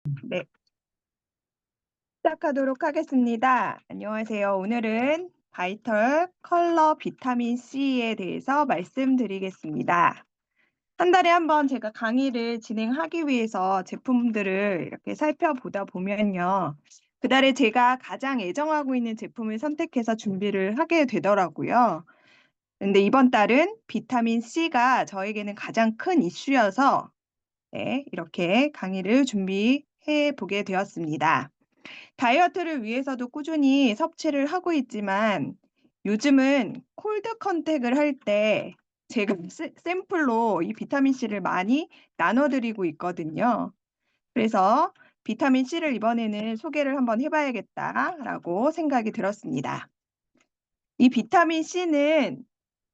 네, 시작하도록 하겠습니다. 안녕하세요. 오늘은 바이털 컬러 비타민 C에 대해서 말씀드리겠습니다. 한 달에 한 번 제가 강의를 진행하기 위해서 제품들을 이렇게 살펴보다 보면요. 그달에 제가 가장 애정하고 있는 제품을 선택해서 준비를 하게 되더라고요. 근데 이번 달은 비타민 C가 저에게는 가장 큰 이슈여서 네, 이렇게 강의를 준비해 보게 되었습니다. 다이어트를 위해서도 꾸준히 섭취를 하고 있지만 요즘은 콜드 컨택을 할 때 제가 샘플로 이 비타민 C를 많이 나눠드리고 있거든요. 그래서 비타민 C를 이번에는 소개를 한번 해봐야겠다라고 생각이 들었습니다. 이 비타민 C는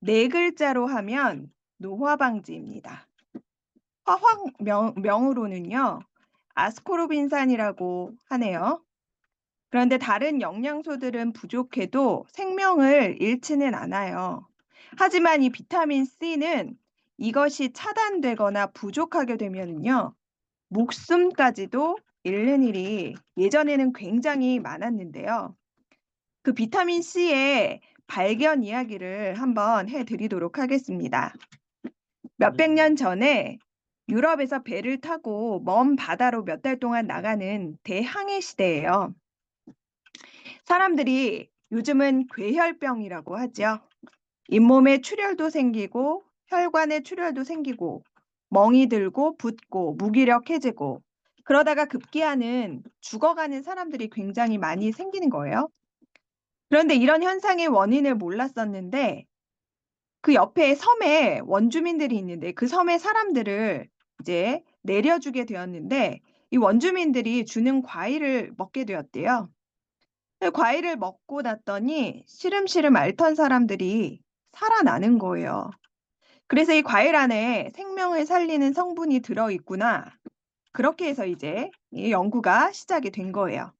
네 글자로 하면 노화 방지입니다. 화학명으로는요, 아스코르빈산이라고 하네요. 그런데 다른 영양소들은 부족해도 생명을 잃지는 않아요. 하지만 이 비타민 C는 이것이 차단되거나 부족하게 되면요, 목숨까지도 잃는 일이 예전에는 굉장히 많았는데요. 그 비타민 C의 발견 이야기를 한번 해드리도록 하겠습니다. 몇백 년 전에 유럽에서 배를 타고 먼 바다로 몇 달 동안 나가는 대항해 시대예요. 사람들이 요즘은 괴혈병이라고 하죠. 잇몸에 출혈도 생기고 혈관에 출혈도 생기고 멍이 들고 붓고 무기력해지고 그러다가 급기야는 죽어가는 사람들이 굉장히 많이 생기는 거예요. 그런데 이런 현상의 원인을 몰랐었는데 그 옆에 섬에 원주민들이 있는데 그 섬의 사람들을 이제 내려주게 되었는데 이 원주민들이 주는 과일을 먹게 되었대요. 과일을 먹고 났더니 시름시름 앓던 사람들이 살아나는 거예요. 그래서 이 과일 안에 생명을 살리는 성분이 들어있구나. 그렇게 해서 이제 이 연구가 시작이 된 거예요.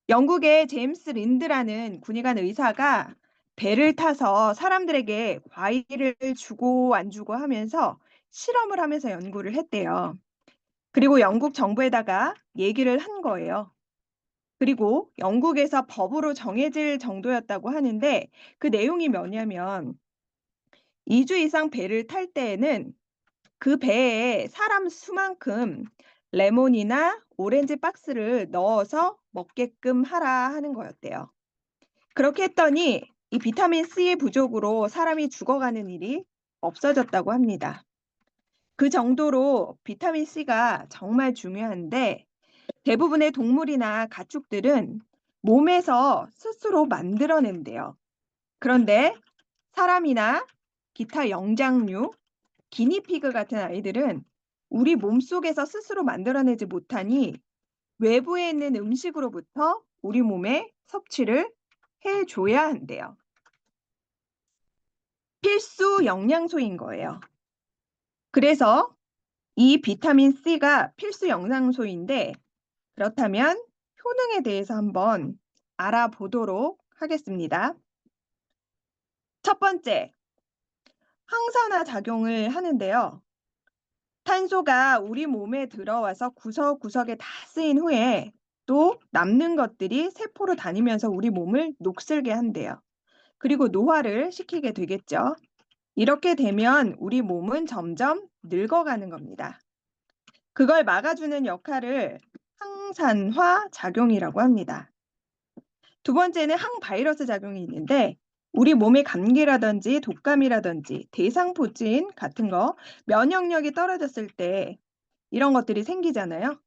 영국의 제임스 린드라는 군의관 의사가 배를 타서 사람들에게 과일을 주고 안 주고 하면서 실험을 하면서 연구를 했대요. 그리고 영국 정부에다가 얘기를 한 거예요. 그리고 영국에서 법으로 정해질 정도였다고 하는데 그 내용이 뭐냐면 2주 이상 배를 탈 때에는 그 배에 사람 수만큼 레몬이나 오렌지 박스를 넣어서 먹게끔 하라 하는 거였대요. 그렇게 했더니 이 비타민 C의 부족으로 사람이 죽어가는 일이 없어졌다고 합니다. 그 정도로 비타민 C가 정말 중요한데 대부분의 동물이나 가축들은 몸에서 스스로 만들어낸대요. 그런데 사람이나 기타 영장류, 기니피그 같은 아이들은 우리 몸속에서 스스로 만들어내지 못하니 외부에 있는 음식으로부터 우리 몸에 섭취를 해줘야 한대요. 필수 영양소인 거예요. 그래서 이 비타민 C가 필수 영양소인데 그렇다면 효능에 대해서 한번 알아보도록 하겠습니다. 첫 번째, 항산화 작용을 하는데요. 탄소가 우리 몸에 들어와서 구석구석에 다 쓰인 후에 또 남는 것들이 세포로 다니면서 우리 몸을 녹슬게 한대요. 그리고 노화를 시키게 되겠죠. 이렇게 되면 우리 몸은 점점 늙어가는 겁니다. 그걸 막아주는 역할을 항산화 작용이라고 합니다. 두 번째는 항바이러스 작용이 있는데 우리 몸의 감기라든지 독감이라든지 대상포진 같은 거 면역력이 떨어졌을 때 이런 것들이 생기잖아요.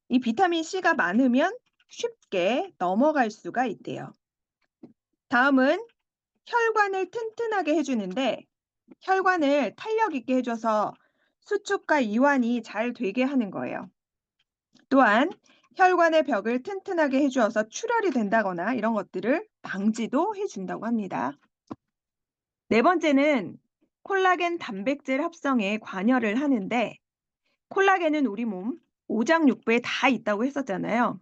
이 비타민 C가 많으면 쉽게 넘어갈 수가 있대요. 다음은 혈관을 튼튼하게 해주는데 혈관을 탄력 있게 해줘서 수축과 이완이 잘 되게 하는 거예요. 또한 혈관의 벽을 튼튼하게 해주어서 출혈이 된다거나 이런 것들을 방지도 해준다고 합니다. 네 번째는 콜라겐 단백질 합성에 관여를 하는데 콜라겐은 우리 몸 오장육부에 다 있다고 했었잖아요.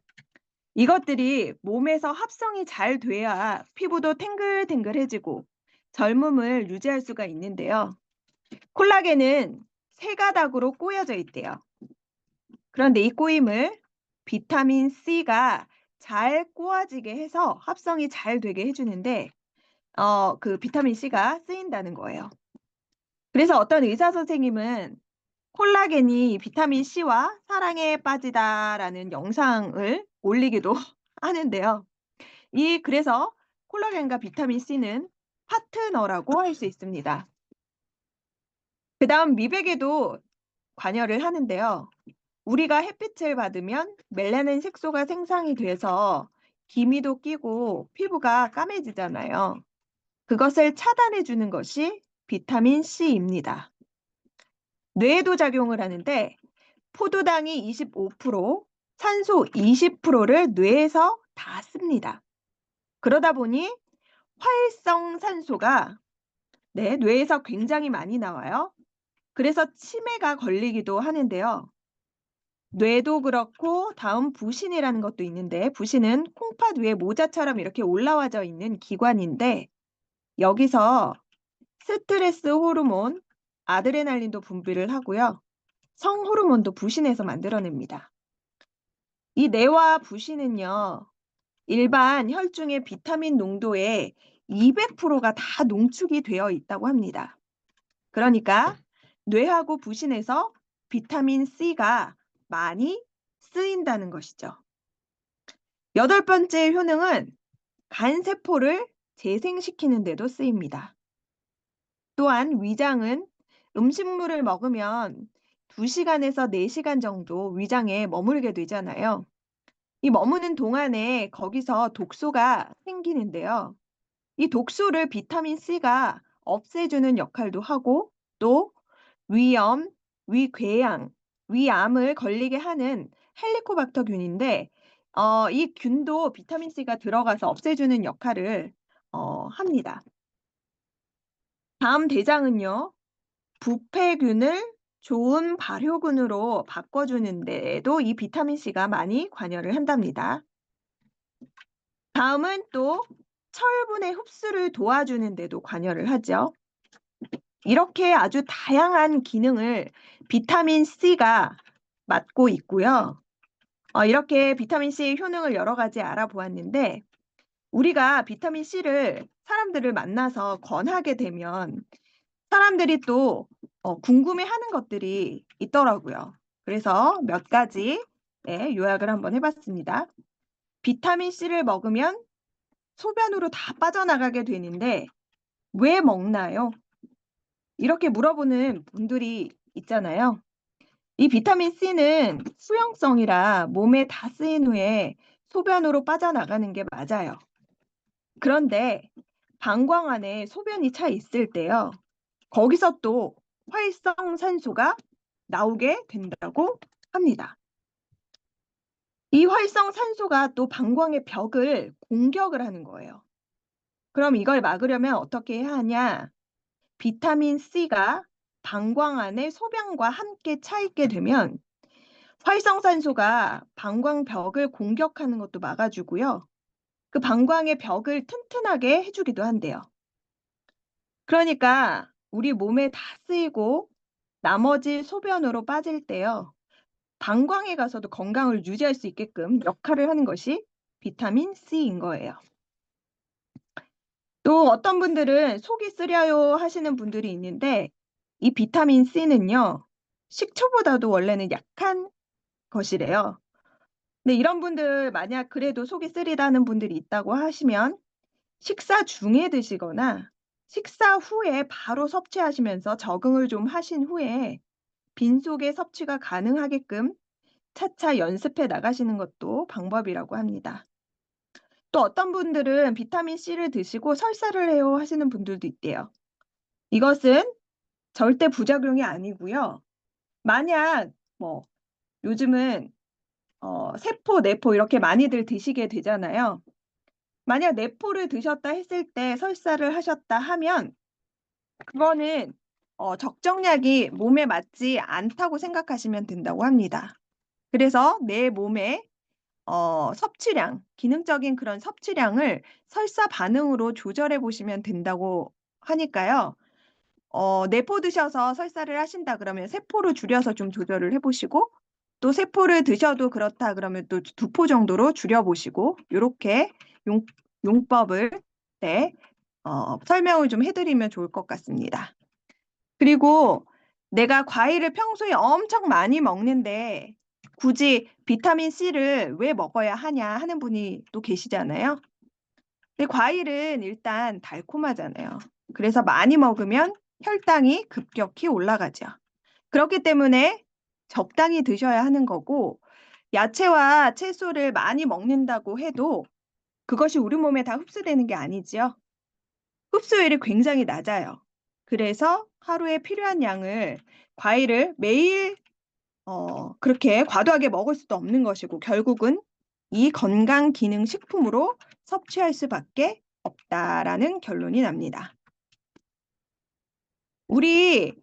이것들이 몸에서 합성이 잘 돼야 피부도 탱글탱글해지고 젊음을 유지할 수가 있는데요. 콜라겐은 세 가닥으로 꼬여져 있대요. 그런데 이 꼬임을 비타민 C가 잘 꼬아지게 해서 합성이 잘 되게 해주는데 그 비타민 C가 쓰인다는 거예요. 그래서 어떤 의사 선생님은 콜라겐이 비타민 C와 사랑에 빠지다라는 영상을 올리기도 하는데요. 그래서 콜라겐과 비타민 C는 파트너라고 할 수 있습니다. 그다음 미백에도 관여를 하는데요. 우리가 햇빛을 받으면 멜라닌 색소가 생성이 돼서 기미도 끼고 피부가 까매지잖아요. 그것을 차단해 주는 것이 비타민 C입니다. 뇌에도 작용을 하는데 포도당이 25%, 산소 20%를 뇌에서 다 씁니다. 그러다 보니 활성산소가 뇌에서 굉장히 많이 나와요. 그래서 치매가 걸리기도 하는데요. 뇌도 그렇고 다음 부신이라는 것도 있는데 부신은 콩팥 위에 모자처럼 이렇게 올라와져 있는 기관인데 여기서 스트레스 호르몬, 아드레날린도 분비를 하고요. 성 호르몬도 부신해서 만들어냅니다. 이 뇌와 부신은요. 일반 혈중의 비타민 농도의 200%가 다 농축이 되어 있다고 합니다. 그러니까 뇌하고 부신에서 비타민 C가 많이 쓰인다는 것이죠. 8번째 효능은 간세포를 재생시키는 데도 쓰입니다. 또한 위장은 음식물을 먹으면 2시간에서 4시간 정도 위장에 머물게 되잖아요. 이 머무는 동안에 거기서 독소가 생기는데요. 이 독소를 비타민 C가 없애주는 역할도 하고 또 위염, 위궤양, 위암을 걸리게 하는 헬리코박터균인데 이 균도 비타민 C가 들어가서 없애주는 역할을 합니다. 다음 대장은요. 부패균을 좋은 발효균으로 바꿔주는 데에도 이 비타민 C가 많이 관여를 한답니다. 다음은 또 철분의 흡수를 도와주는 데도 관여를 하죠. 이렇게 아주 다양한 기능을 비타민 C가 맡고 있고요. 이렇게 비타민 C의 효능을 여러 가지 알아보았는데 우리가 비타민 C를 사람들을 만나서 권하게 되면 사람들이 또 궁금해하는 것들이 있더라고요. 그래서 몇 가지 요약을 한번 해봤습니다. 비타민 C를 먹으면 소변으로 다 빠져나가게 되는데 왜 먹나요? 이렇게 물어보는 분들이 있잖아요. 이 비타민 C는 수용성이라 몸에 다 쓰인 후에 소변으로 빠져나가는 게 맞아요. 그런데 방광 안에 소변이 차 있을 때요. 거기서 또 활성산소가 나오게 된다고 합니다. 이 활성산소가 또 방광의 벽을 공격을 하는 거예요. 그럼 이걸 막으려면 어떻게 해야 하냐? 비타민 C가 방광 안에 소변과 함께 차 있게 되면 활성산소가 방광벽을 공격하는 것도 막아주고요. 그 방광의 벽을 튼튼하게 해주기도 한대요. 그러니까 우리 몸에 다 쓰이고 나머지 소변으로 빠질 때요. 방광에 가서도 건강을 유지할 수 있게끔 역할을 하는 것이 비타민 C인 거예요. 또 어떤 분들은 속이 쓰려요 하시는 분들이 있는데 이 비타민 C는요. 식초보다도 원래는 약한 것이래요. 근데 이런 분들 만약 그래도 속이 쓰리다는 분들이 있다고 하시면 식사 중에 드시거나 식사 후에 바로 섭취하시면서 적응을 좀 하신 후에 빈속에 섭취가 가능하게끔 차차 연습해 나가시는 것도 방법이라고 합니다. 또 어떤 분들은 비타민 C를 드시고 설사를 해요 하시는 분들도 있대요. 이것은 절대 부작용이 아니고요. 만약 요즘은 세포, 내포 이렇게 많이들 드시게 되잖아요. 만약 내포를 드셨다 했을 때 설사를 하셨다 하면 그거는 적정량이 몸에 맞지 않다고 생각하시면 된다고 합니다. 그래서 내 몸의 섭취량, 기능적인 그런 섭취량을 설사 반응으로 조절해 보시면 된다고 하니까요. 내포 드셔서 설사를 하신다 그러면 세포를 줄여서 좀 조절을 해 보시고 또 세포를 드셔도 그렇다 그러면 또 2포 정도로 줄여보시고 이렇게 용법을 네, 설명을 좀 해드리면 좋을 것 같습니다. 그리고 내가 과일을 평소에 엄청 많이 먹는데 굳이 비타민 C를 왜 먹어야 하냐 하는 분이 또 계시잖아요. 근데 과일은 일단 달콤하잖아요. 그래서 많이 먹으면 혈당이 급격히 올라가죠. 그렇기 때문에 적당히 드셔야 하는 거고, 야채와 채소를 많이 먹는다고 해도 그것이 우리 몸에 다 흡수되는 게 아니지요. 흡수율이 굉장히 낮아요. 그래서 하루에 필요한 양을 과일을 매일 그렇게 과도하게 먹을 수도 없는 것이고 결국은 이 건강기능식품으로 섭취할 수밖에 없다라는 결론이 납니다. 우리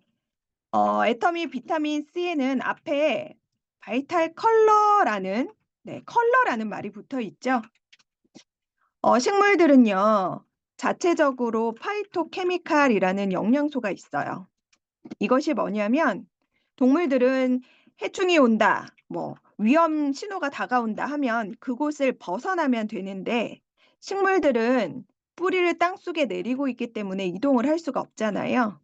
애터미 비타민 C에는 앞에 바이탈 컬러라는 컬러라는 말이 붙어 있죠. 식물들은요, 자체적으로 파이토케미칼이라는 영양소가 있어요. 이것이 뭐냐면 동물들은 해충이 온다, 뭐 위험 신호가 다가온다 하면 그곳을 벗어나면 되는데 식물들은 뿌리를 땅속에 내리고 있기 때문에 이동을 할 수가 없잖아요.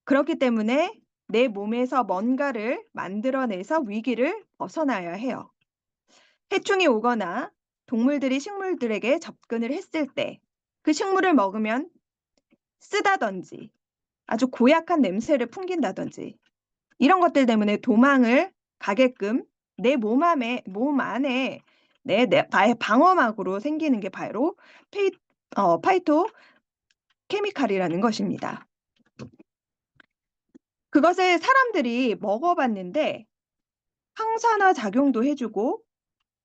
그렇기 때문에 내 몸에서 뭔가를 만들어내서 위기를 벗어나야 해요. 해충이 오거나 동물들이 식물들에게 접근을 했을 때 그 식물을 먹으면 쓰다든지 아주 고약한 냄새를 풍긴다든지 이런 것들 때문에 도망을 가게끔 내 몸 안에 방어막으로 생기는 게 바로 파이토 케미칼이라는 것입니다. 그것을 사람들이 먹어봤는데 항산화 작용도 해주고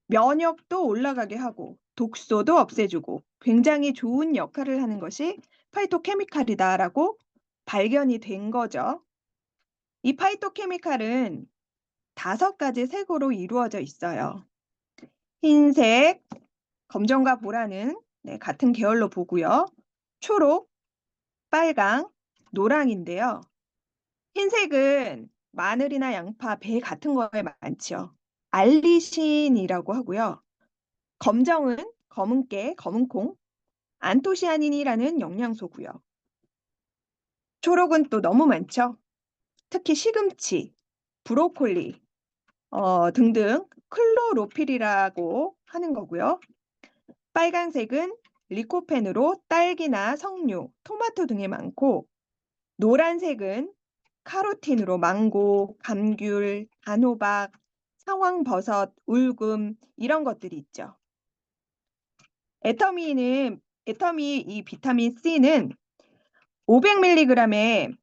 면역도 올라가게 하고 독소도 없애주고 굉장히 좋은 역할을 하는 것이 파이토케미칼이다라고 발견이 된 거죠. 이 파이토케미칼은 5가지 색으로 이루어져 있어요. 흰색, 검정과 보라는 같은 계열로 보고요. 초록, 빨강, 노랑인데요. 흰색은 마늘이나 양파, 배 같은 거에 많죠. 알리신이라고 하고요. 검정은 검은깨, 검은콩, 안토시아닌이라는 영양소고요. 초록은 또 너무 많죠. 특히 시금치, 브로콜리 등등 클로로필이라고 하는 거고요. 빨간색은 리코펜으로 딸기나 석류, 토마토 등에 많고 노란색은 카로틴으로 망고, 감귤, 단호박, 상황버섯, 울금 이런 것들이 있죠. 애터미 이 비타민 C는 500mg에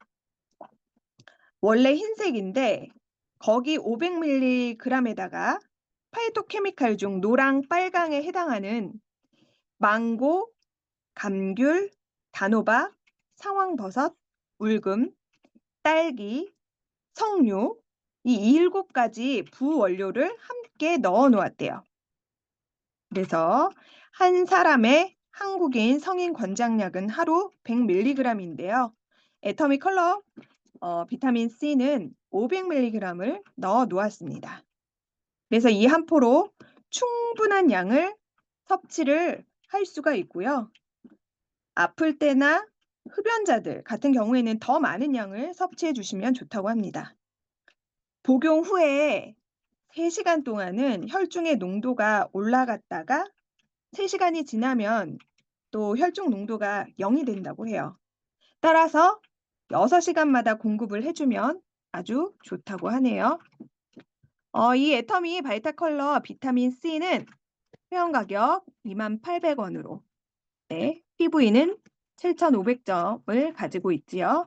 원래 흰색인데 거기 500mg에다가 파이토케미칼 중 노랑, 빨강에 해당하는 망고, 감귤, 단호박, 상황버섯, 울금, 딸기, 석류 이 7가지 부원료를 함께 넣어 놓았대요. 그래서 한 사람의 한국인 성인 권장량은 하루 100mg인데요. 애터미 컬러 비타민 C는 500mg을 넣어 놓았습니다. 그래서 이 한 포로 충분한 양을 섭취를 할 수가 있고요. 아플 때나 흡연자들 같은 경우에는 더 많은 양을 섭취해 주시면 좋다고 합니다. 복용 후에 3시간 동안은 혈중의 농도가 올라갔다가 3시간이 지나면 또 혈중 농도가 0이 된다고 해요. 따라서 6시간마다 공급을 해주면 아주 좋다고 하네요. 이 애터미 바이타컬러 비타민 C는 회원 가격 28,000원으로 PV는 7,500점을 가지고 있지요.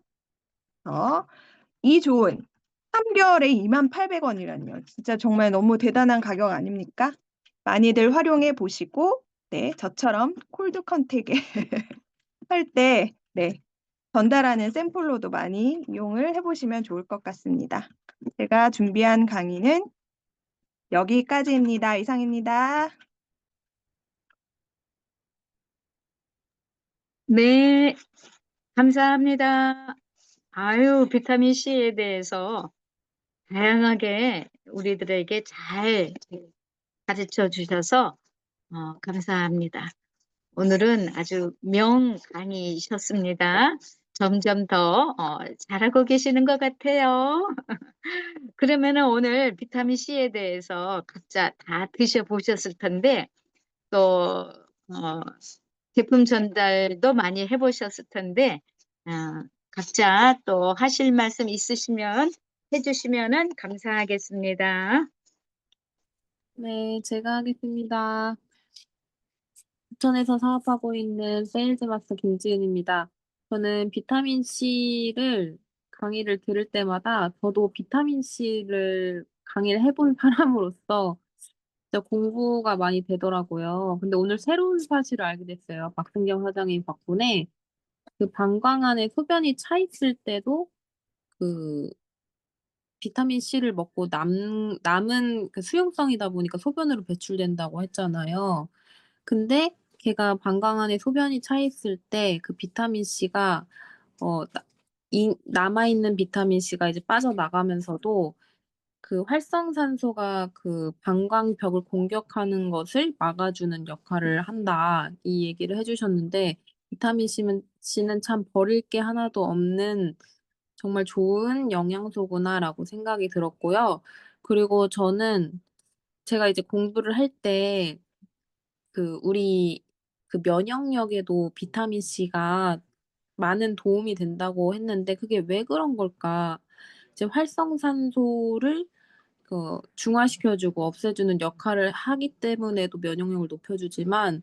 이 좋은 3개월에 28,000원이라면 진짜 정말 너무 대단한 가격 아닙니까? 많이들 활용해 보시고 저처럼 콜드 컨택에 할 때 전달하는 샘플로도 많이 이용을 해보시면 좋을 것 같습니다. 제가 준비한 강의는 여기까지입니다. 이상입니다. 네, 감사합니다. 아유, 비타민 C에 대해서 다양하게 우리들에게 잘 가르쳐 주셔서 감사합니다. 오늘은 아주 명강의이셨습니다. 점점 더 잘하고 계시는 것 같아요. 그러면은 오늘 비타민 C에 대해서 각자 다 드셔 보셨을 텐데 또 제품 전달도 많이 해 보셨을 텐데 각자 또 하실 말씀 있으시면 해 주시면은 감사하겠습니다. 네, 제가 하겠습니다. 부천에서 사업하고 있는 세일즈 마스터 김지은입니다. 저는 비타민 C를 강의를 들을 때마다 저도 비타민 C를 강의를 해본 사람으로서 진짜 공부가 많이 되더라고요. 근데 오늘 새로운 사실을 알게 됐어요. 박승경 사장님 덕분에 그 방광 안에 소변이 차 있을 때도 그 비타민 C를 먹고 남은 그 수용성이다 보니까 소변으로 배출된다고 했잖아요. 근데 걔가 방광 안에 소변이 차 있을 때 그 비타민 C가 어 나 이 남아 있는 비타민 C가 이제 빠져나가면서도 그 활성산소가 그 방광벽을 공격하는 것을 막아주는 역할을 한다. 이 얘기를 해 주셨는데 비타민 C는 참 버릴 게 하나도 없는 정말 좋은 영양소구나라고 생각이 들었고요. 그리고 저는 제가 이제 공부를 할 때 우리 면역력에도 비타민 C가 많은 도움이 된다고 했는데 그게 왜 그런 걸까? 이제 활성산소를 중화시켜 주고 없애 주는 역할을 하기 때문에도 면역력을 높여 주지만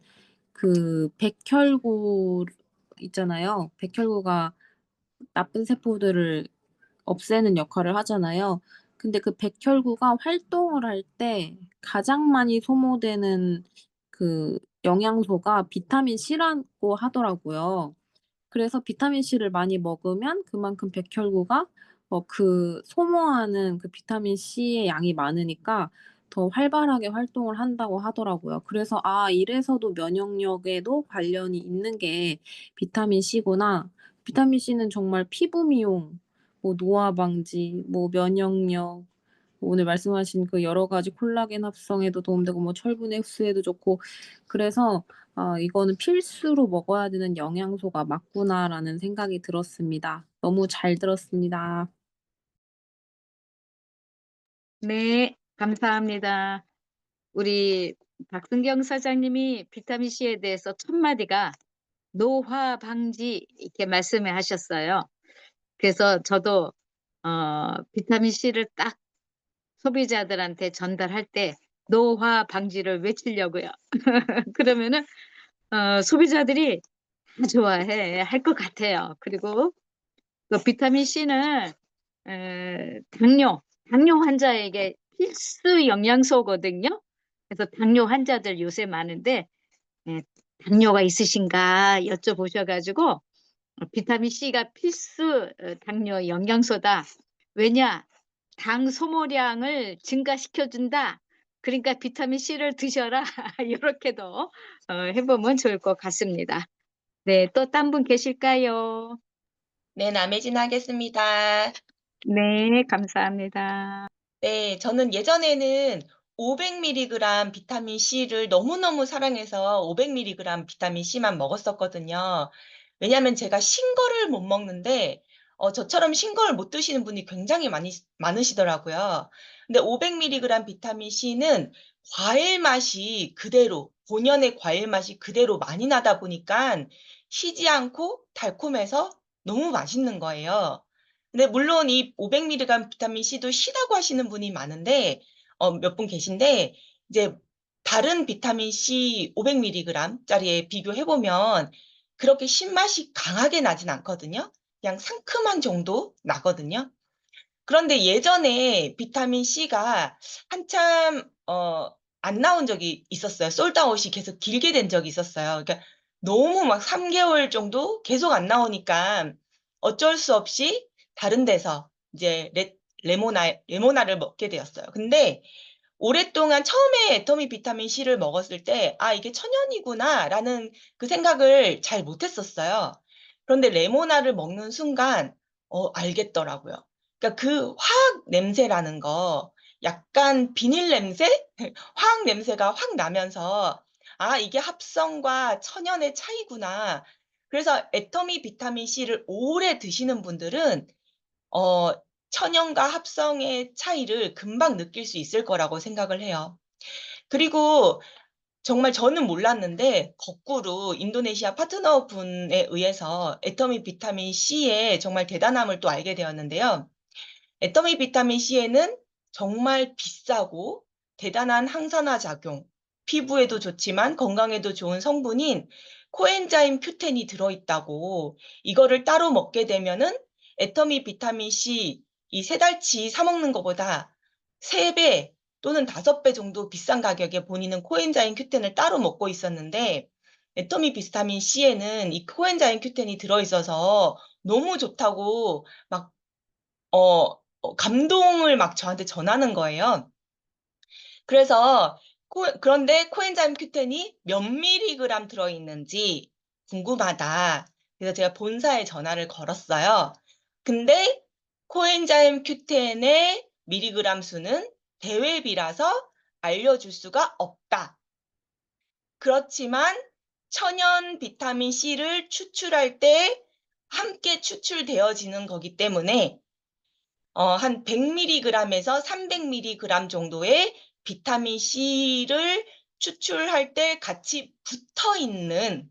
백혈구 있잖아요. 백혈구가 나쁜 세포들을 없애는 역할을 하잖아요. 근데 그 백혈구가 활동을 할 때 가장 많이 소모되는 영양소가 비타민 C라고 하더라고요. 그래서 비타민 C를 많이 먹으면 그만큼 백혈구가 소모하는 비타민 C의 양이 많으니까 더 활발하게 활동을 한다고 하더라고요. 그래서 '아 이래서도 면역력에도 관련이 있는 게 비타민 C구나.' 비타민 C는 정말 피부 미용, 노화 방지, 면역력, 오늘 말씀하신 여러 가지 콜라겐 합성에도 도움되고 철분 흡수에도 좋고 그래서 '아 이거는 필수로 먹어야 되는 영양소가 맞구나.'라는 생각이 들었습니다. 너무 잘 들었습니다. 네. 감사합니다. 우리 박승경 사장님이 비타민 C에 대해서 첫 마디가 노화 방지 이렇게 말씀을 하셨어요. 그래서 저도 비타민 C를 딱 소비자들한테 전달할 때 노화 방지를 외치려고요. 그러면은 소비자들이 다 좋아해 할 것 같아요. 그리고 그 비타민 C는 당뇨 환자에게 필수 영양소거든요. 그래서 당뇨 환자들 요새 많은데 예 "당뇨가 있으신가?" 여쭤보셔 가지고 비타민 C가 필수 당뇨 영양소다. 왜냐? "당 소모량을 증가시켜 준다. 그러니까 비타민 C를 드셔라." 요렇게도 해 보면 좋을 것 같습니다. 네. 또 딴 분 계실까요? 네, 남해진 하겠습니다. 네. 감사합니다. 네, 저는 예전에는 500mg 비타민 C를 너무너무 사랑해서 500mg 비타민 C만 먹었었거든요. 왜냐하면 제가 신 거를 못 먹는데 저처럼 신 걸 못 드시는 분이 굉장히 많으시더라고요. 근데 500mg 비타민 C는 과일 맛이 그대로 본연의 과일 맛이 그대로 많이 나다 보니깐 시지 않고 달콤해서 너무 맛있는 거예요. 근데 물론 이 500mg 비타민 C도 시다고 하시는 분이 많은데 몇 분 계신데 이제 다른 비타민 C 500mg 짜리에 비교해 보면 그렇게 신맛이 강하게 나진 않거든요. 그냥 상큼한 정도 나거든요. 그런데 예전에 비타민 C가 한참 안 나온 적이 있었어요. 솔드아웃이 계속 길게 된 적이 있었어요. 그러니까 너무 막 3 개월 정도 계속 안 나오니까 어쩔 수 없이 다른 데서 이제 레모나를 먹게 되었어요. 근데 오랫동안 처음에 애터미 비타민 C를 먹었을 때 '아 이게 천연이구나.'라는 그 생각을 잘 못했었어요. 그런데 레모나를 먹는 순간 알겠더라고요. 그러니까 그 화학 냄새라는 거 약간 비닐 냄새? 화학 냄새가 확 나면서 아, 이게 합성과 천연의 차이구나. 그래서 애터미 비타민 C를 오래 드시는 분들은 어, 천연과 합성의 차이를 금방 느낄 수 있을 거라고 생각을 해요. 그리고 정말 저는 몰랐는데 거꾸로 인도네시아 파트너분에 의해서 애터미 비타민 C의 정말 대단함을 또 알게 되었는데요. 애터미 비타민 C에는 정말 비싸고 대단한 항산화 작용, 피부에도 좋지만 건강에도 좋은 성분인 코엔자임 큐텐이 들어있다고 이거를 따로 먹게 되면은 애터미 비타민 C 이 세 달치 사 먹는 것보다 3배 또는 5배 정도 비싼 가격에 본인은 코엔자임 큐텐을 따로 먹고 있었는데 애터미 비타민 C에는 이 코엔자임 큐텐이 들어있어서 너무 좋다고 막 감동을 막 저한테 전하는 거예요. 그래서 그런데 코엔자임 Q10이 몇 밀리그램 들어있는지 궁금하다. 그래서 제가 본사에 전화를 걸었어요. 근데 코엔자임 Q10의 밀리그램 수는 대회비라서 알려줄 수가 없다. 그렇지만 천연 비타민 C를 추출할 때 함께 추출되어지는 거기 때문에 한 100mg에서 300mg 정도의 비타민 C를 추출할 때 같이 붙어 있는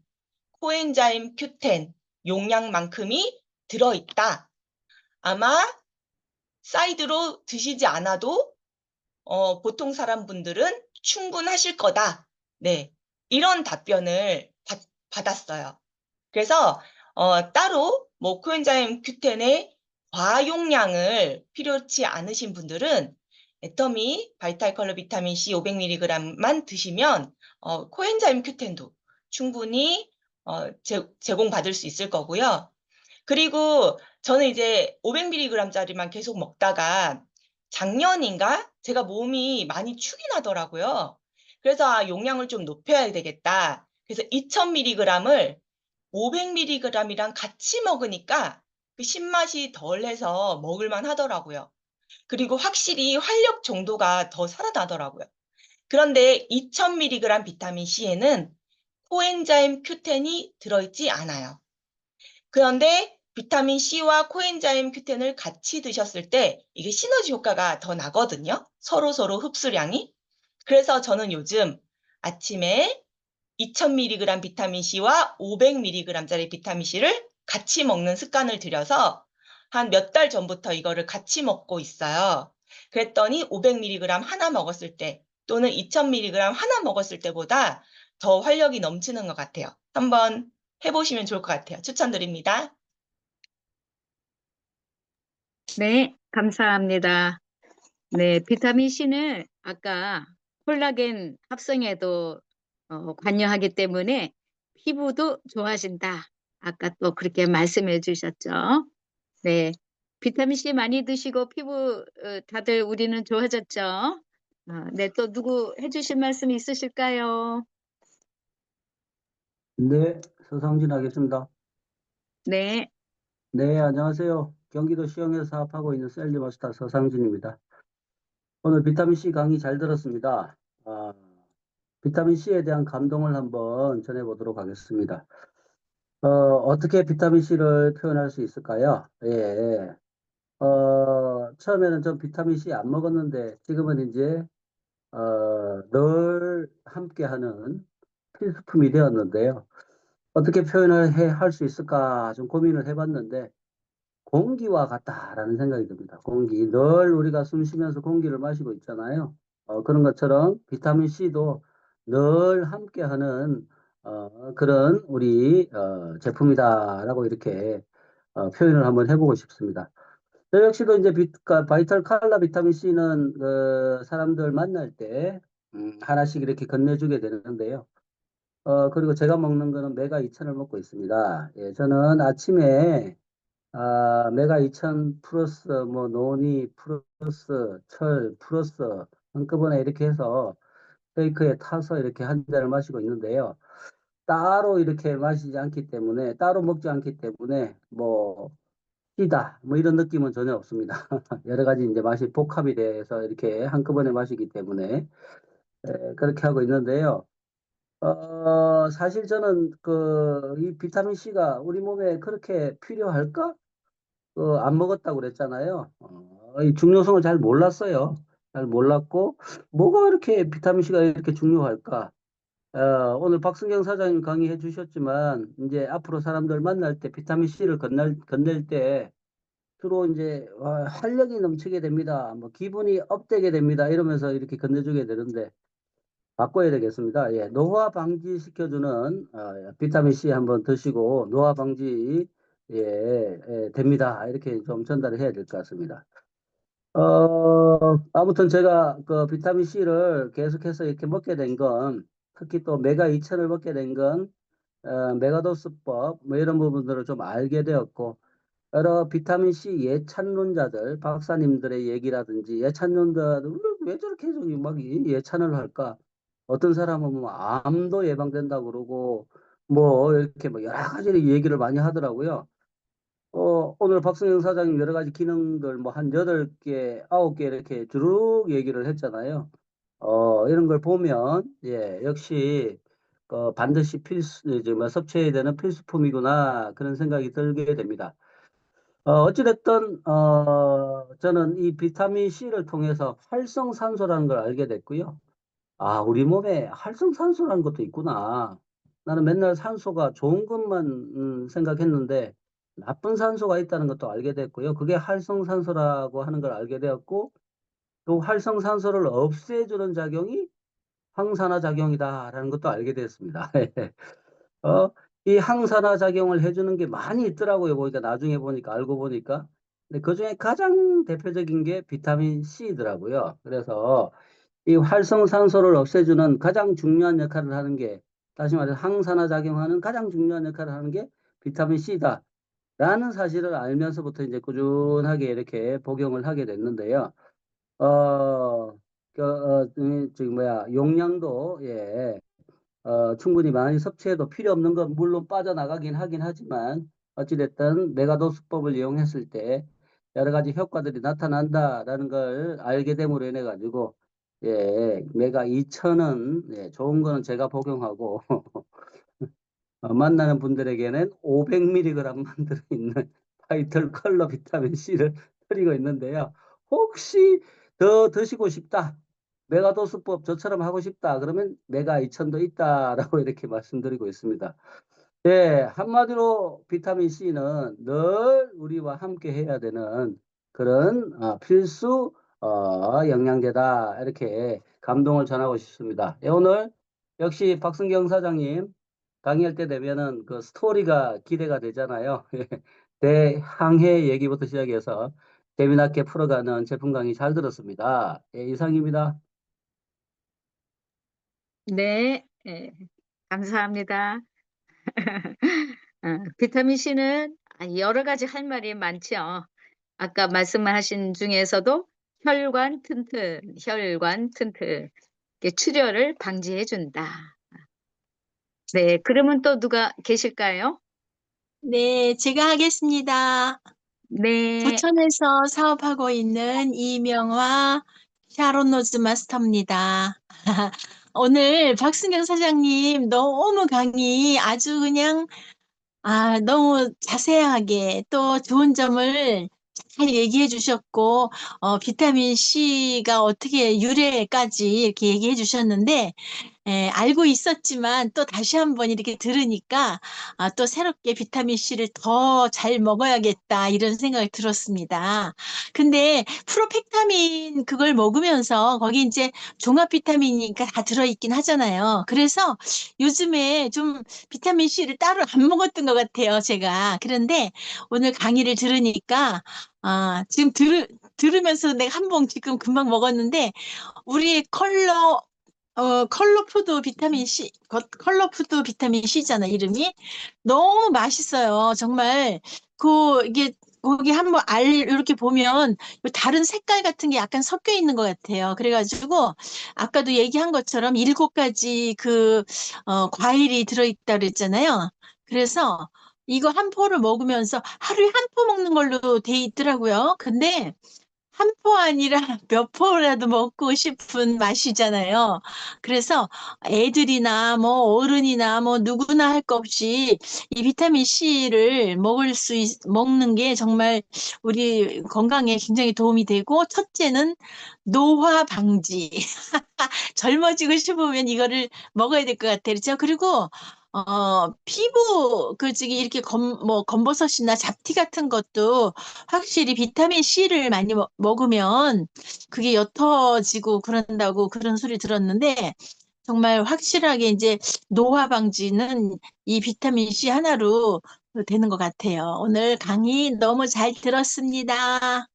코엔자임 Q10 용량만큼이 들어있다. 아마 사이드로 드시지 않아도 보통 사람분들은 충분하실 거다. 네, 이런 답변을 받았어요. 그래서 따로 뭐 코엔자임 Q10의 과용량을 필요치 않으신 분들은 애터미 바이탈 컬러 비타민 C 500mg만 드시면 코엔자임 Q10도 충분히 제공받을 수 있을 거고요. 그리고 저는 이제 500mg짜리만 계속 먹다가 작년인가 제가 몸이 많이 축이 나더라고요. 그래서 아, 용량을 좀 높여야 되겠다. 그래서 2000mg을 500mg이랑 같이 먹으니까 그 신맛이 덜해서 먹을만 하더라고요. 그리고 확실히 활력 정도가 더 살아나더라고요. 그런데 2000mg 비타민 C에는 코엔자임 Q10이 들어있지 않아요. 그런데 비타민 C와 코엔자임 Q10을 같이 드셨을 때 이게 시너지 효과가 더 나거든요. 서로 흡수량이. 그래서 저는 요즘 아침에 2000mg 비타민 C와 500mg짜리 비타민 C를 같이 먹는 습관을 들여서 한 몇 달 전부터 이거를 같이 먹고 있어요. 그랬더니 500mg 하나 먹었을 때 또는 2000mg 하나 먹었을 때보다 더 활력이 넘치는 것 같아요. 한번 해보시면 좋을 것 같아요. 추천드립니다. 네, 감사합니다. 네, 비타민 C는 아까 콜라겐 합성에도 관여하기 때문에 피부도 좋아진다. 아까 또 그렇게 말씀해 주셨죠. 네, 비타민 C 많이 드시고 피부 다들 우리는 좋아졌죠. 네, 또 누구 해주실 말씀 있으실까요? 네, 서상진 하겠습니다. 네, 네, 안녕하세요. 경기도 시흥에서 사업하고 있는 셀리 마스터 서상진입니다. 오늘 비타민C 강의 잘 들었습니다. 비타민C에 대한 감동을 한번 전해보도록 하겠습니다. 어떻게 비타민C를 표현할 수 있을까요? 예. 처음에는 전 비타민C 안 먹었는데 지금은 이제 늘 함께하는 필수품이 되었는데요. 어떻게 표현을 할 수 있을까 좀 고민을 해봤는데 공기와 같다라는 생각이 듭니다. 공기. 늘 우리가 숨 쉬면서 공기를 마시고 있잖아요. 그런 것처럼 비타민 C도 늘 함께하는 그런 우리 제품이다라고 이렇게 표현을 한번 해보고 싶습니다. 저 역시도 이제 바이탈 칼라 비타민 C는 사람들 만날 때 하나씩 이렇게 건네주게 되는데요. 그리고 제가 먹는 거는 메가 2000을 먹고 있습니다. 예, 저는 아침에 메가 2000 플러스 뭐 노니 플러스 철 플러스 한꺼번에 이렇게 해서 쉐이크에 타서 이렇게 한 잔을 마시고 있는데요. 따로 이렇게 마시지 않기 때문에 따로 먹지 않기 때문에 뭐 C다. 뭐 이런 느낌은 전혀 없습니다. 여러 가지 이제 맛이 복합이 돼서 이렇게 한꺼번에 마시기 때문에 그렇게 하고 있는데요. 사실 저는 이 비타민 C가 우리 몸에 그렇게 필요할까? 안 먹었다고 그랬잖아요. 이 중요성을 잘 몰랐어요. 잘 몰랐고, 뭐가 이렇게 비타민 C가 이렇게 중요할까? 오늘 박승경 사장님 강의해 주셨지만, 이제 앞으로 사람들 만날 때 비타민 C를 건넬 때, 주로 이제, 활력이 넘치게 됩니다. 뭐, 기분이 업되게 됩니다. 이러면서 이렇게 건네주게 되는데, 바꿔야 되겠습니다. 예, 노화 방지 시켜주는 비타민 C 한번 드시고 노화 방지 됩니다. 이렇게 좀 전달을 해야 될 것 같습니다. 아무튼 제가 그 비타민 C를 계속해서 이렇게 먹게 된 건 특히 또 메가 2000을 먹게 된 건 메가도스법 뭐 이런 부분들을 좀 알게 되었고 여러 비타민 C 예찬론자들 박사님들의 얘기라든지 예찬론자들 왜 저렇게 막 예찬을 할까? 어떤 사람은 뭐 암도 예방된다고 그러고 뭐 이렇게 뭐 여러 가지 얘기를 많이 하더라고요. 오늘 박성영 사장님 여러 가지 기능들 뭐 한 8개, 9개 이렇게 주룩 얘기를 했잖아요. 이런 걸 보면 역시 반드시 이제 뭐 섭취해야 되는 필수품이구나 그런 생각이 들게 됩니다. 어찌됐든 저는 이 비타민 C를 통해서 활성산소라는 걸 알게 됐고요. 아, 우리 몸에 활성산소라는 것도 있구나. 나는 맨날 산소가 좋은 것만 생각했는데 나쁜 산소가 있다는 것도 알게 됐고요. 그게 활성산소라고 하는 걸 알게 되었고 또 활성산소를 없애주는 작용이 항산화 작용이다라는 것도 알게 됐습니다. 어, 이 항산화 작용을 해주는 게 많이 있더라고요. 보니까 나중에 보니까 알고 보니까. 근데 그중에 가장 대표적인 게 비타민 C더라고요. 그래서 이 활성산소를 없애주는 가장 중요한 역할을 하는 게 다시 말해서 항산화 작용하는 가장 중요한 역할을 하는 게 비타민 C다. 라는 사실을 알면서부터 이제 꾸준하게 이렇게 복용을 하게 됐는데요. 용량도, 충분히 많이 섭취해도 필요 없는 건 물론 빠져나가긴 하긴 하지만 어찌됐든 메가도수법을 이용했을 때 여러 가지 효과들이 나타난다라는 걸 알게 됨으로 인해 가지고 메가 2000은 좋은 거는 제가 복용하고 만나는 분들에게는 500mg만 들어있는 타이틀 컬러 비타민 C를 드리고 있는데요. 혹시 더 드시고 싶다. 메가도수법 저처럼 하고 싶다. 그러면 메가 2000도 있다라고 이렇게 말씀드리고 있습니다. 네, 한마디로 비타민 C는 늘 우리와 함께 해야 되는 그런 필수 영양제다. 이렇게 감동을 전하고 싶습니다. 오늘 역시 박승경 사장님 강의할 때 되면은 그 스토리가 기대가 되잖아요. 대항해 얘기부터 시작해서 재미나게 풀어가는 제품 강의 잘 들었습니다. 이상입니다. 네, 감사합니다. 비타민 C는 여러 가지 할 말이 많죠. 아까 말씀하신 중에서도 혈관 튼튼, 이렇게 출혈을 방지해 준다. 네, 그러면 또 누가 계실까요? 네, 제가 하겠습니다. 네, 부천에서 사업하고 있는 이명화 샤론 노즈 마스터입니다. 오늘 박승경 사장님 너무 강의 아주 그냥 너무 자세하게 또 좋은 점을 잘 얘기해 주셨고, 비타민 C가 어떻게 유래까지 이렇게 얘기해 주셨는데, 알고 있었지만 또 다시 한번 이렇게 들으니까 또 새롭게 비타민 C를 더 잘 먹어야겠다 이런 생각이 들었습니다. 근데 프로펙타민 그걸 먹으면서 거기 이제 종합 비타민이니까 다 들어있긴 하잖아요. 그래서 요즘에 좀 비타민 C를 따로 안 먹었던 것 같아요, 제가. 그런데 오늘 강의를 들으니까 지금 들으면서 내가 한 봉 지금 금방 먹었는데 우리 컬러푸드 비타민 C, 컬러푸드 비타민 C잖아, 이름이. 너무 맛있어요. 정말, 이게, 거기 한번 이렇게 보면, 다른 색깔 같은 게 약간 섞여 있는 것 같아요. 그래가지고, 아까도 얘기한 것처럼 7가지 과일이 들어있다 그랬잖아요. 그래서, 이거 한 포를 먹으면서 하루에 한 포 먹는 걸로 돼 있더라고요. 근데 한 포 아니라 몇 포라도 먹고 싶은 맛이잖아요. 그래서 애들이나 뭐 어른이나 뭐 누구나 할 거 없이 이 비타민 C를 먹는 게 정말 우리 건강에 굉장히 도움이 되고, 첫째는 노화 방지. 젊어지고 싶으면 이거를 먹어야 될 것 같아요. 그렇죠? 그리고 피부 저기 이렇게 검버섯이나 잡티 같은 것도 확실히 비타민 C를 많이 먹으면 그게 옅어지고 그런다고 그런 소리 들었는데, 정말 확실하게 이제 노화 방지는 이 비타민 C 하나로 되는 것 같아요. 오늘 강의 너무 잘 들었습니다.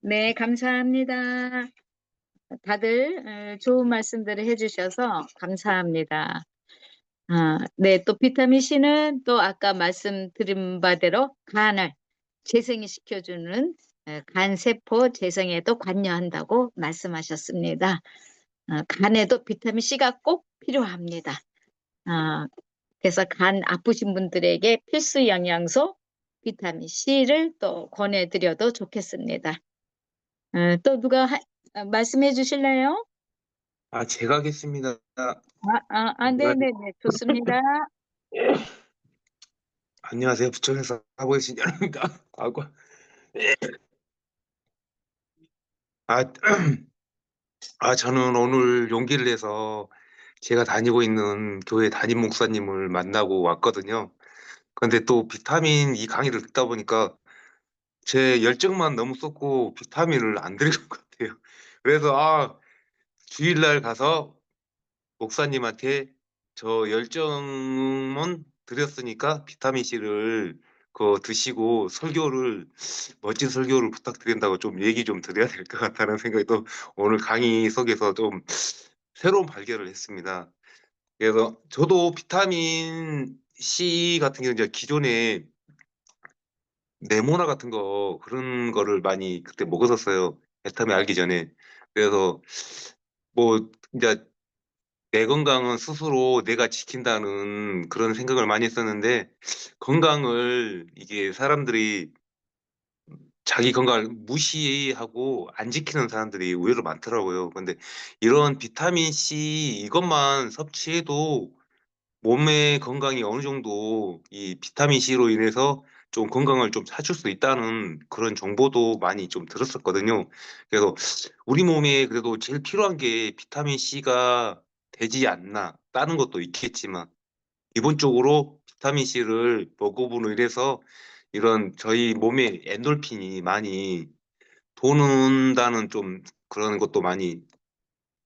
네, 감사합니다. 다들 좋은 말씀들을 해주셔서 감사합니다. 네, 또 비타민 C는 또 아까 말씀드린 바대로 간을 재생시켜주는 간세포 재생에도 관여한다고 말씀하셨습니다. 간에도 비타민 C가 꼭 필요합니다. 그래서 간 아프신 분들에게 필수 영양소 비타민 C를 또 권해드려도 좋겠습니다. 또 누가 말씀해 주실래요? 제가 하겠습니다. 네네네, 좋습니다. 안녕하세요. 부천에서 하고 계신 여러분입니다. 저는 오늘 용기를 내서 제가 다니고 있는 교회 담임 목사님을 만나고 왔거든요. 근데 또 비타민 이 강의를 듣다 보니까 제 열정만 너무 쏟고 비타민을 안 드린 것 같아요. 그래서 주일날 가서 목사님한테 저 열정은 드렸으니까 비타민 C를 드시고 멋진 설교를 부탁드린다고 좀 얘기 좀 드려야 될 것 같다는 생각이 또 오늘 강의 속에서 좀 새로운 발견을 했습니다. 그래서 저도 비타민 C 같은 경우 이제 기존에 네모나 같은 거 그런 거를 많이 그때 먹었었어요. 비타민 알기 전에. 그래서 뭐 이제 내 건강은 스스로 내가 지킨다는 그런 생각을 많이 했었는데, 건강을 이게 사람들이 자기 건강을 무시하고 안 지키는 사람들이 의외로 많더라고요. 근데 이런 비타민 C 이것만 섭취해도 몸의 건강이 어느 정도 이 비타민 C로 인해서 좀 건강을 좀 찾을 수 있다는 그런 정보도 많이 좀 들었었거든요. 그래서 우리 몸에 그래도 제일 필요한 게 비타민 C가 되지 않나. 다른 것도 있겠지만 기본적으로 비타민 C를 먹어보는 이래서 이런 저희 몸에 엔돌핀이 많이 도는다는 좀 그런 것도 많이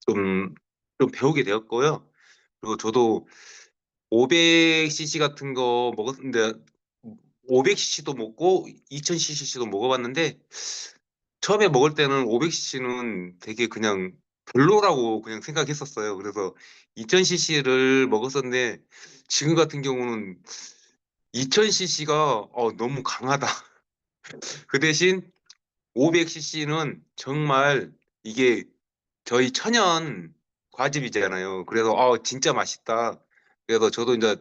좀, 좀 배우게 되었고요. 그리고 저도 500cc 같은 거 먹었는데 500cc도 먹고 2000cc도 먹어봤는데, 처음에 먹을 때는 500cc는 되게 그냥 별로라고 그냥 생각했었어요. 그래서 2000cc를 먹었었는데 지금 같은 경우는 2000cc가 너무 강하다. 그 대신 500cc는 정말 이게 저희 천연 과즙이잖아요. 그래서 진짜 맛있다. 그래서 저도 이제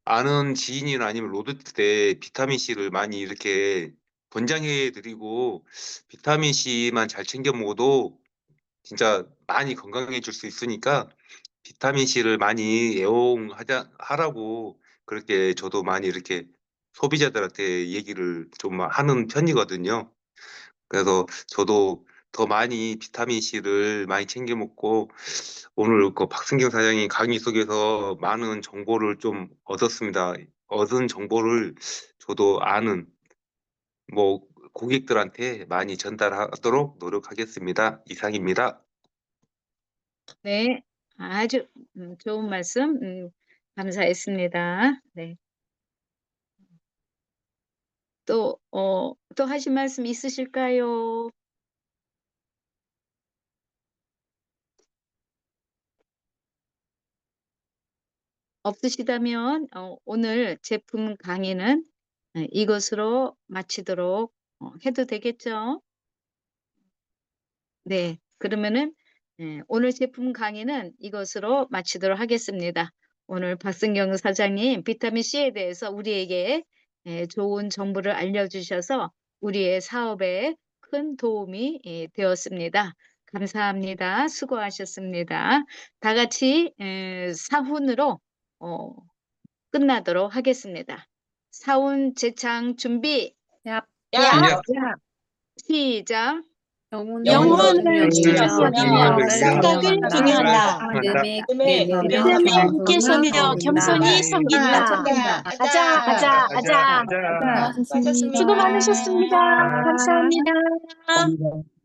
아는 지인이나 아니면 로드트 때 비타민 C를 많이 이렇게 권장해 드리고, 비타민 C만 잘 챙겨 먹어도 진짜 많이 건강해질 수 있으니까 비타민 C를 많이 하라고 그렇게 저도 많이 이렇게 소비자들한테 얘기를 좀 하는 편이거든요. 그래서 저도 더 많이 비타민 C를 많이 챙겨 먹고, 오늘 박승경 사장이 강의 속에서 많은 정보를 좀 얻었습니다. 얻은 정보를 저도 아는 뭐 고객들한테 많이 전달하도록 노력하겠습니다. 이상입니다. 네, 아주 좋은 말씀 감사했습니다. 네. 또 하실 말씀 있으실까요? 없으시다면 오늘 제품 강의는 이것으로 마치도록 해도 되겠죠? 네, 그러면은 오늘 제품 강의는 이것으로 마치도록 하겠습니다. 오늘 박승경 사장님 비타민 C에 대해서 우리에게 좋은 정보를 알려주셔서 우리의 사업에 큰 도움이 되었습니다. 감사합니다. 수고하셨습니다. 다 같이 사훈으로 끝나도록 하겠습니다. 사훈 제창 준비. 야, 야, 시작. 영혼을 중요하며 생각을 중요하다. 뜸에 함께 서며 겸손히 섬긴다. 아자. 수고하셨습니다. 수고하셨습니다. 수고 많으셨습니다. 감사합니다. 감사합니다.